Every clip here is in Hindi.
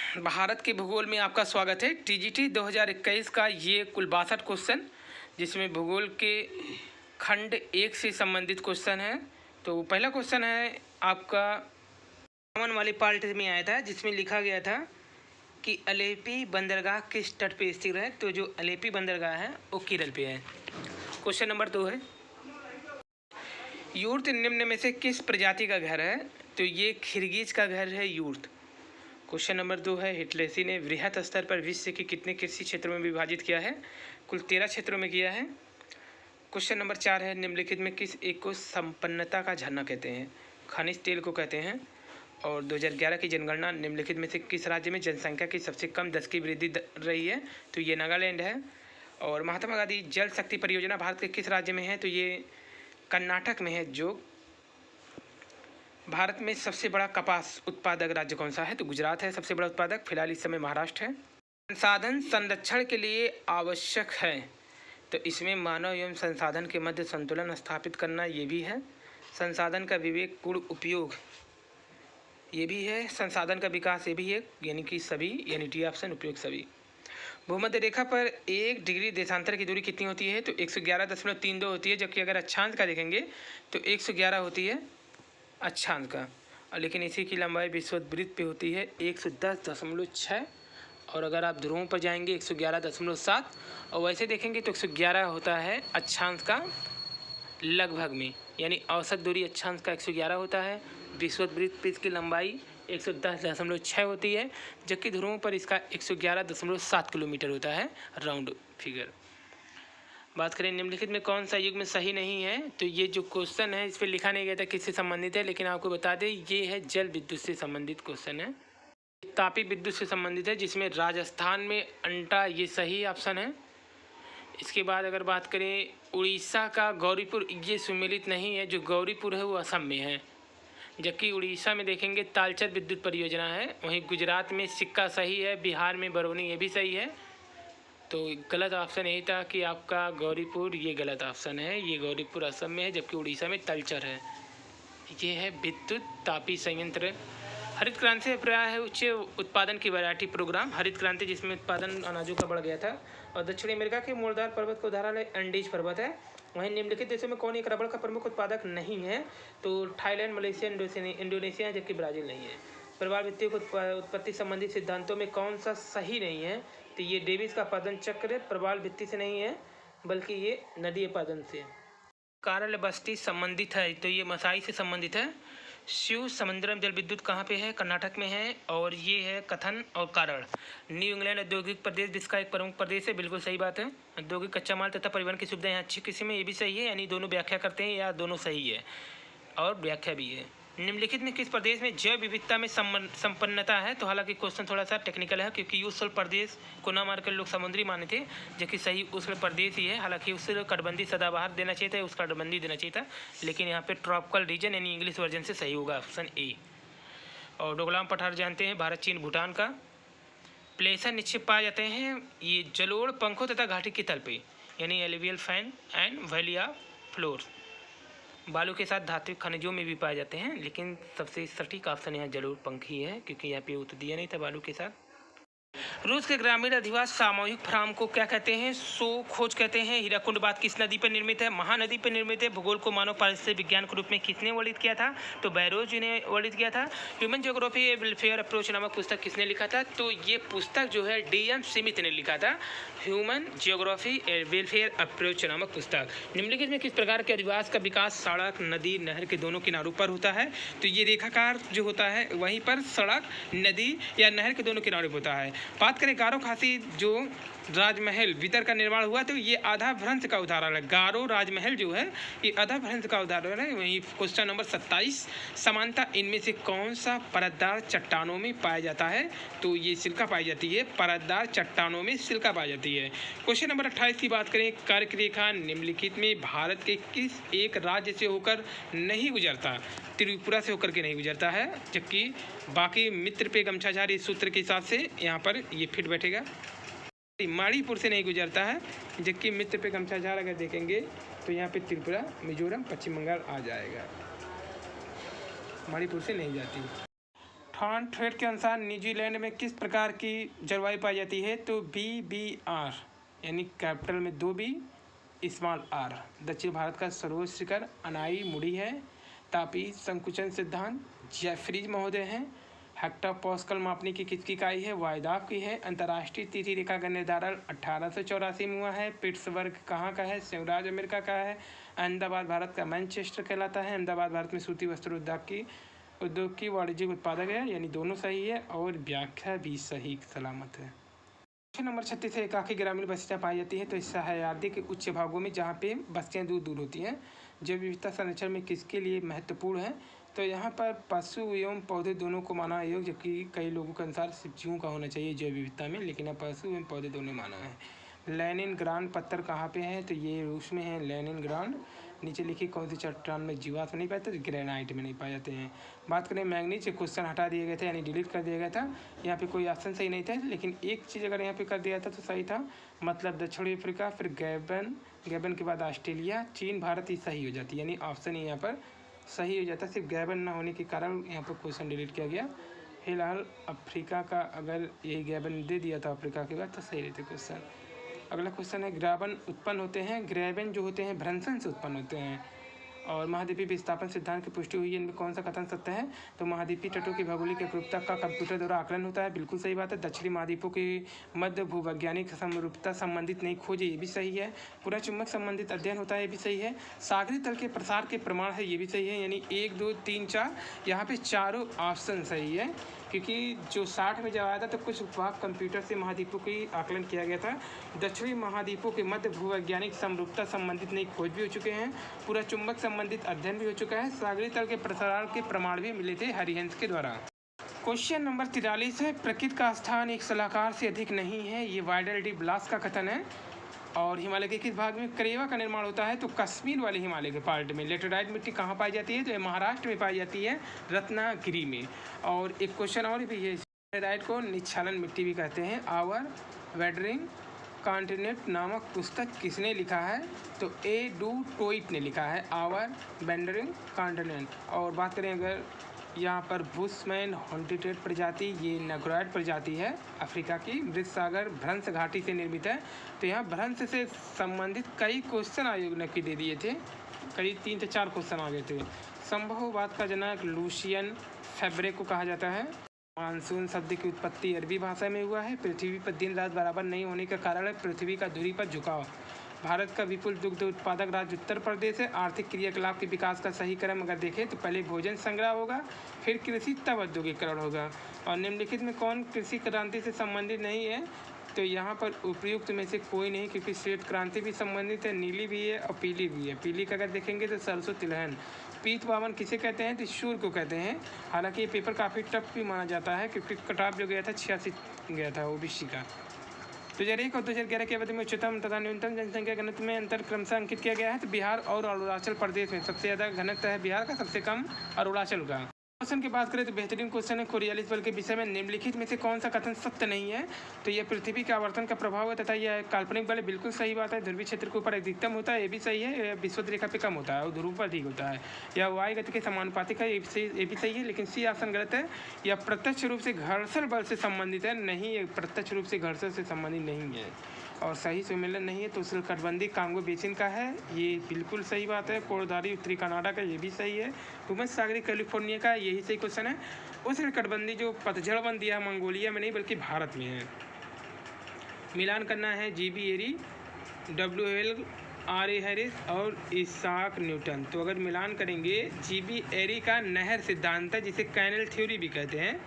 भारत के भूगोल में आपका स्वागत है। टीजीटी 2021 का ये कुल 62 क्वेश्चन, जिसमें भूगोल के खंड 1 से संबंधित क्वेश्चन है। तो पहला क्वेश्चन है आपका कॉमन वाले पार्ट में आया था, जिसमें लिखा गया था कि अलेपी बंदरगाह किस तट पे स्थित है। तो जो अलेपी बंदरगाह है वो केरल पे है। क्वेश्चन नंबर 2 है, यूर्त निम्न में से किस प्रजाति का घर है। तो ये खिरगिज का घर है यूर्त। क्वेश्चन नंबर 2 है, हिटलेसी ने वृहत स्तर पर विश्व के कितने कृषि क्षेत्रों में विभाजित किया है। कुल 13 क्षेत्रों में किया है। क्वेश्चन नंबर 4 है, निम्नलिखित में किस एक को संपन्नता का झरना कहते हैं। खनिज तेल को कहते हैं। और 2011 की जनगणना निम्नलिखित में से किस राज्य में जनसंख्या की सबसे कम 10 की वृद्धि रही है। तो ये नागालैंड है। और महात्मा गांधी जल शक्ति परियोजना भारत के किस राज्य में है। तो ये कर्नाटक में है। जो भारत में सबसे बड़ा कपास उत्पादक राज्य कौन सा है। तो गुजरात है सबसे बड़ा उत्पादक। फिलहाल इस समय महाराष्ट्र है। संसाधन संरक्षण के लिए आवश्यक है। तो इसमें मानव एवं संसाधन के मध्य संतुलन स्थापित करना ये भी है। संसाधन का विवेकपूर्ण उपयोग ये भी है। संसाधन का विकास ये भी है, यानी कि सभी, यानी डी ऑप्शन उपयोग सभी। भूमध्य रेखा पर 1 डिग्री देशांतर की दूरी कितनी होती है। तो 111.32 होती है। जबकि अगर अक्षांश का देखेंगे तो 111 होती है अक्षांश का। लेकिन इसी की लंबाई विषुववृत्त पे होती है 110.6। और अगर आप ध्रुवों पर जाएंगे 111.7। और वैसे देखेंगे तो 111 होता है अक्षांश का लगभग में, यानी औसत दूरी अक्षांश का 111 होता है। विषुववृत्त पे इसकी लंबाई 110.6 होती है, जबकि ध्रुवों पर इसका 111.7 किलोमीटर होता है, राउंड फिगर। बात करें निम्नलिखित में कौन सा युग्म सही नहीं है। तो ये जो क्वेश्चन है इस पर लिखा नहीं गया था किससे संबंधित है, लेकिन आपको बता दें ये है जल विद्युत से संबंधित क्वेश्चन है। तापी विद्युत से संबंधित है, जिसमें राजस्थान में अंटा ये सही ऑप्शन है। इसके बाद अगर बात करें उड़ीसा का गौरीपुर, ये सुमेलित नहीं है। जो गौरीपुर है वो असम में है। जबकि उड़ीसा में देखेंगे तालचर विद्युत परियोजना है। वहीं गुजरात में सिक्का सही है। बिहार में बरौनी ये भी सही है। तो गलत ऑप्शन यही था कि आपका गौरीपुर, ये गलत ऑप्शन है। ये गौरीपुर असम में है, जबकि उड़ीसा में तलचर है। ये है विद्युत तापी संयंत्र। हरित क्रांति से प्राय है उच्च उत्पादन की वैरायटी प्रोग्राम। हरित क्रांति जिसमें उत्पादन अनाजों का बढ़ गया था। और दक्षिण अमेरिका के मोलदार पर्वत का उदाहरण एंडीज पर्वत है। वहीं निम्नलिखित देशों में कौन एक रबड़ का प्रमुख उत्पादक नहीं है। तो थाईलैंड, मलेशिया, इंडोनेशिया, जबकि ब्राज़ील नहीं है। प्रवाल वित्तीय उत्पत्ति संबंधी सिद्धांतों में कौन सा सही नहीं है। तो ये डेविस का उत्पादन चक्र प्रवाल भित्ति से नहीं है, बल्कि ये नदी उत्पादन से। कारल बस्ती संबंधित है, तो ये मसाई से संबंधित है। शिव समुद्रम जल विद्युत कहाँ पे है। कर्नाटक में है। और ये है कथन और कारण। न्यू इंग्लैंड औद्योगिक प्रदेश विश्व का एक प्रमुख प्रदेश है। बिल्कुल सही बात है। औद्योगिक कच्चा माल तथा परिवहन की सुविधाएं अच्छी किसी में, ये भी सही है। यानी दोनों व्याख्या करते हैं या दोनों सही है और व्याख्या भी है। निम्नलिखित में किस प्रदेश में जैव विविधता में संपन्नता है। तो हालांकि क्वेश्चन थोड़ा सा टेक्निकल है, क्योंकि उष्ण प्रदेश को ना मारकर लोग समुद्री माने थे, जबकि सही उष्ण प्रदेश ही है। हालांकि उष्ण कटबंदी सदाबहार देना चाहिए था, उष्ण कटबंदी देना चाहिए था, लेकिन यहाँ पे ट्रॉपिकल रीजन यानी इंग्लिश वर्जन से सही होगा ऑप्शन ए। और डोकलाम पठार जानते हैं भारत, चीन, भूटान का। प्लेसर निक्षेप पाए जाते हैं ये जलोढ़ पंखों तथा घाटी की तल पे, यानी एलुवियल फैन एंड वैलिया फ्लोर। बालू के साथ धात्विक खनिजों में भी पाए जाते हैं, लेकिन सबसे सटीक ऑप्शन यहाँ जलोढ़ पंख ही है, क्योंकि यहाँ पे उत्तर दिया नहीं था बालू के साथ। रूस के ग्रामीण अधिवास सामूहिक फार्म को क्या कहते हैं। सो खोज कहते हैं। हीराकुंड बांध किस नदी पर निर्मित है। महानदी पर निर्मित है। भूगोल को मानव पारिस्थितिक विज्ञान के रूप में किसने वर्णित किया था। तो बैरोज जी ने वर्णित किया था। ह्यूमन ज्योग्राफी वेलफेयर अप्रोच नामक पुस्तक किसने लिखा था। तो ये पुस्तक जो है DM स्मिथ ने लिखा था, ह्यूमन ज्योग्राफी वेलफेयर अप्रोच नामक पुस्तक। निम्नलिखित में किस प्रकार के अधिवास का विकास सड़क, नदी, नहर के दोनों किनारों पर होता है। तो ये रेखाकार जो होता है वहीं पर सड़क, नदी या नहर के दोनों किनारों पर होता है। बात करें गारो खासी जो राजमहल भीतर का निर्माण हुआ, तो ये आधा भ्रंश का उदाहरण है। गारो राजमहल जो है ये आधा भ्रंश का उदाहरण है। वहीं क्वेश्चन नंबर 27, समानता इनमें से कौन सा परतदार चट्टानों में पाया जाता है। तो ये सिल्का पाई जाती है। परतदार चट्टानों में सिल्का पाई जाती है। क्वेश्चन नंबर 28 की बात करें, कर्क रेखा निम्नलिखित में भारत के किस एक राज्य से होकर नहीं गुजरता। त्रिपुरा से होकर के नहीं गुजरता है, जबकि बाकी मित्र पे गमछाझार सूत्र के हिसाब से यहाँ पर ये फिट बैठेगा। मणिपुर से नहीं गुजरता है, जबकि मित्र पे गमछाझार अगर देखेंगे तो यहाँ पे त्रिपुरा, मिजोरम, पश्चिम बंगाल आ जाएगा। मणिपुर से नहीं जाती। थॉर्नथ्वेट के अनुसार न्यूजीलैंड में किस प्रकार की जलवायु पाई जाती है? तो BBR यानी कैपिटल में 2 B स्मॉल R। दक्षिण भारत का सर्वोच्च शिखर अनाई मुड़ी है। तापी संकुचन सिद्धांत जेफ्रीज महोदय हैं। हेक्टोपास्कल मापने की किसकी इकाई है? वायुदाब की है। अंतर्राष्ट्रीय तिथि रेखा का निर्धारण 1884 में हुआ है। पिट्सबर्ग कहाँ का है? संयुक्त राज्य अमेरिका का है। अहमदाबाद भारत का मैनचेस्टर कहलाता है। अहमदाबाद भारत में सूती वस्त्र उद्योग की वाणिज्यिक उत्पादक है, यानी दोनों सही है और व्याख्या भी सही सलामत है। क्वेश्चन नंबर 36 है, एकाकी ग्रामीण बस्तियाँ पाई जाती हैं तो इस सह्याद्री के उच्च भागों में जहाँ पे बस्तियाँ दूर दूर होती हैं। जैव विविधता संरक्षण में किसके लिए महत्वपूर्ण है? तो यहाँ पर पशु एवं पौधे दोनों को माना है योग, जबकि कई लोगों के अनुसार सिर्फ जीवों का होना चाहिए जैव विविधता में, लेकिन अब पशु एवं पौधे दोनों माना है। लेनिनग्राड पत्थर कहाँ पे है? तो ये रूस में है लेनिनग्राड। नीचे लिखी कौन सी चट्टान में जीवाश्म नहीं पाते? ग्रेनाइट में नहीं पाए जाते हैं। बात करें मैंगनीज, क्वेश्चन हटा दिए गए थे यानी डिलीट कर दिया गया था। यहाँ पे कोई ऑप्शन सही नहीं था, लेकिन एक चीज़ अगर यहाँ पे कर दिया था तो सही था, मतलब दक्षिणी अफ्रीका, फिर गैबन के बाद ऑस्ट्रेलिया, चीन, भारत, ये सही हो जाती है, यानी ऑप्शन ही यहाँ पर सही हो जाता। सिर्फ गैबन ना होने के कारण यहाँ पर क्वेश्चन डिलीट किया गया। फिलहाल अफ्रीका का अगर ये गैबन दे दिया था अफ्रीका के बाद तो सही रहते क्वेश्चन। अगला क्वेश्चन है, ग्राबन उत्पन्न होते हैं, ग्रेबन जो होते हैं भ्रंशन से उत्पन्न होते हैं। और महाद्वीपीय विस्थापन सिद्धांत की पुष्टि हुई है, इनमें कौन सा कथन सत्य है? तो महाद्वीपीय तटों की भौगोलिक एकरूपता का कंप्यूटर द्वारा आकलन होता है, बिल्कुल सही बात है। दक्षिणी महाद्वीपों की मध्य भूवैज्ञानिक समरूपता संबंधित नहीं खोजे, ये भी सही है। पूरा चुंबक संबंधित अध्ययन होता है, ये भी सही है। सागरी तल के प्रसार के प्रमाण है, ये भी सही है, यानी 1 2 3 4 यहाँ पे चारों ऑप्शन सही है, क्योंकि जो 60 में जब आया था तो कुछ भाग कंप्यूटर से महाद्वीपों की आकलन किया गया था। दक्षिणी महाद्वीपों के मध्य भूवैज्ञानिक समरूपता संबंधित नई खोज भी हो चुके हैं, पूरा चुंबक संबंधित अध्ययन भी हो चुका है, सागरी तल के प्रसार के प्रमाण भी मिले थे हरिहंस के द्वारा। क्वेश्चन नंबर 43 है, प्रकृति का स्थान एक सलाहकार से अधिक नहीं है, ये वाइडल डी ब्लास का कथन है। और हिमालय के किस भाग में करेवा का निर्माण होता है? तो कश्मीर वाले हिमालय के पार्ट में। लेटेराइट मिट्टी कहाँ पाई जाती है? तो ये महाराष्ट्र में पाई जाती है, रत्नागिरी में। और एक क्वेश्चन और भी है, लेटेराइट को निच्छालन मिट्टी भी कहते हैं। आवर वेडरिंग कॉन्टिनेंट नामक पुस्तक किसने लिखा है? तो A.D. टोइट ने लिखा है, आवर वेडरिंग कॉन्टिनेंट। और बात करें अगर यहाँ पर बुशमैन हॉन्टेटेड प्रजाति, ये नेग्रोइड प्रजाति है अफ्रीका की, मृत सागर भ्रंश घाटी से निर्मित है। तो यहाँ भ्रंश से संबंधित कई क्वेश्चन आयोग ने दे दिए थे, करीब 3 से 4 क्वेश्चन आ गए थे। संभववाद का जनक लूसियन फैब्रे को कहा जाता है। मानसून शब्द की उत्पत्ति अरबी भाषा में हुआ है। पृथ्वी पर दिन रात बराबर नहीं होने का कारण है पृथ्वी का धुरी पर झुकाव। भारत का विपुल दुग्ध उत्पादक राज्य उत्तर प्रदेश है। आर्थिक क्रियाकलाप के विकास का सही क्रम अगर देखें तो पहले भोजन संग्रह होगा, फिर कृषि, तब औद्योगिकरण होगा। और निम्नलिखित में कौन कृषि क्रांति से संबंधित नहीं है? तो यहाँ पर उपयुक्त में से कोई नहीं, क्योंकि श्वेत क्रांति भी संबंधित है, नीली भी है और पीली भी है। पीली का अगर देखेंगे तो सरसों तिलहन। पीत पावन किसे कहते हैं? तो सूर्य को कहते हैं। हालांकि ये पेपर काफ़ी टफ भी माना जाता है, क्योंकि कटाव जो गया था 86 गया था OBC का। 2001 और 2011 के अवधि में उच्चतम तथा न्यूनतम जनसंख्या घनत्व में अंतर क्रमशः अंकित किया गया है। तो बिहार और अरुणाचल प्रदेश में सबसे ज़्यादा घनत्व है बिहार का, सबसे कम अरुणाचल का। क्वेश्चन की बात करें तो बेहतरीन क्वेश्चन है, कोरियालिस बल के विषय में निम्नलिखित में से कौन सा कथन सत्य नहीं है? तो यह पृथ्वी के आवर्तन का प्रभाव है तथा यह काल्पनिक बल है, बिल्कुल सही बात है। ध्रुवीय क्षेत्र के ऊपर अधिकतम होता है, ये भी सही है। विषुवत रेखा पे कम होता है और ध्रुव पर अधिक होता है। यह वायु गति के समानुपातिक है, ये भी सही है, लेकिन सी ऑप्शन गलत है। यह प्रत्यक्ष रूप से घर्षण बल से संबंधित है, नहीं, ये प्रत्यक्ष रूप से घर्षण से संबंधित नहीं है। और सही सम्मेलन नहीं है तो उष्णकटिबंधीय कांगो बेसिन का है, ये बिल्कुल सही बात है। कोरधारी उत्तरी कनाडा का, ये भी सही है। भूमध्य सागरीय कैलिफोर्निया का, यही सही क्वेश्चन है। उष्णकटिबंधीय जो पतझड़ बन दिया मंगोलिया में नहीं बल्कि भारत में है। मिलान करना है GB एरी, WL R.A. हैरिस और इसाक न्यूटन। तो अगर मिलान करेंगे, GB एरी का नहर सिद्धांत है, जिसे कैनल थ्योरी भी कहते हैं,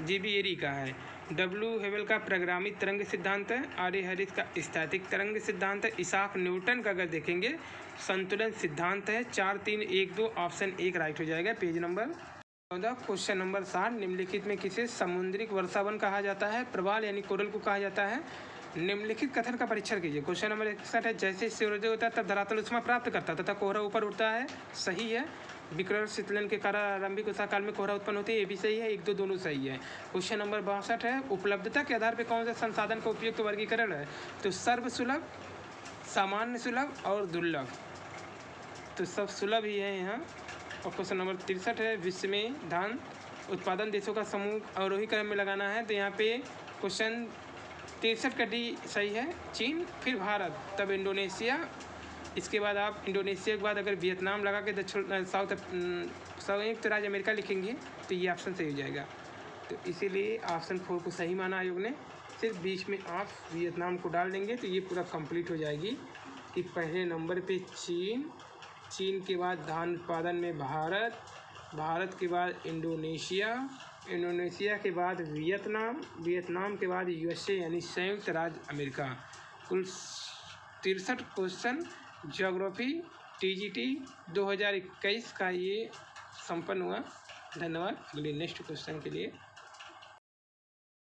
GB एरी का है। हेबल का प्रगामी तरंग सिद्धांत है। R.A. हैरिस का स्थैतिक तरंग सिद्धांत है। इसाक न्यूटन का अगर देखेंगे संतुलन सिद्धांत है। 4 3 1 2 ऑप्शन 1 राइट हो जाएगा। Page number 14। क्वेश्चन नंबर 60, निम्नलिखित में किसे समुद्रिक वर्षावन कहा जाता है? प्रवाल यानी कोरल को कहा जाता है। निम्नलिखित कथन का परीक्षण कीजिए। क्वेश्चन नंबर 61 है, जैसे सूर्योदय होता है तब धरातल उष्मा प्राप्त करता है तथा कोहरा ऊपर उठता है, सही है। विकिरण शीतलन के कारण आरंभिक उष्णता काल में कोहरा उत्पन्न होती है, ये भी सही है। 1 2 दोनों सही है। क्वेश्चन नंबर 62 है, उपलब्धता के आधार पर कौन सा संसाधन का उपयुक्त वर्गीकरण है? तो सर्वसुलभ, सामान्य सुलभ और दुर्लभ। तो सब सुलभ ही है यहाँ। और क्वेश्चन नंबर 63 है, विश्व में धान उत्पादन देशों का समूह अवरोही क्रम में लगाना है तो यहाँ पे क्वेश्चन 63 का डी सही है, चीन, फिर भारत, तब इंडोनेशिया, इसके बाद आप इंडोनेशिया के बाद अगर वियतनाम लगा के दक्षिण संयुक्त राज्य अमेरिका लिखेंगे तो ये ऑप्शन सही हो जाएगा। तो इसीलिए ऑप्शन 4 को सही माना आयोग ने। सिर्फ बीच में आप वियतनाम को डाल देंगे तो ये पूरा कंप्लीट हो जाएगी कि पहले नंबर पे चीन, चीन के बाद धान उत्पादन में भारत, भारत के बाद इंडोनेशिया, इंडोनेशिया के बाद वियतनाम, वियतनाम के बाद यूएसए यानी संयुक्त राज्य अमेरिका। कुल 63 क्वेश्चन ज्योग्राफी टीजीटी 2021 का ये संपन्न हुआ। धन्यवाद। अगले नेक्स्ट क्वेश्चन के लिए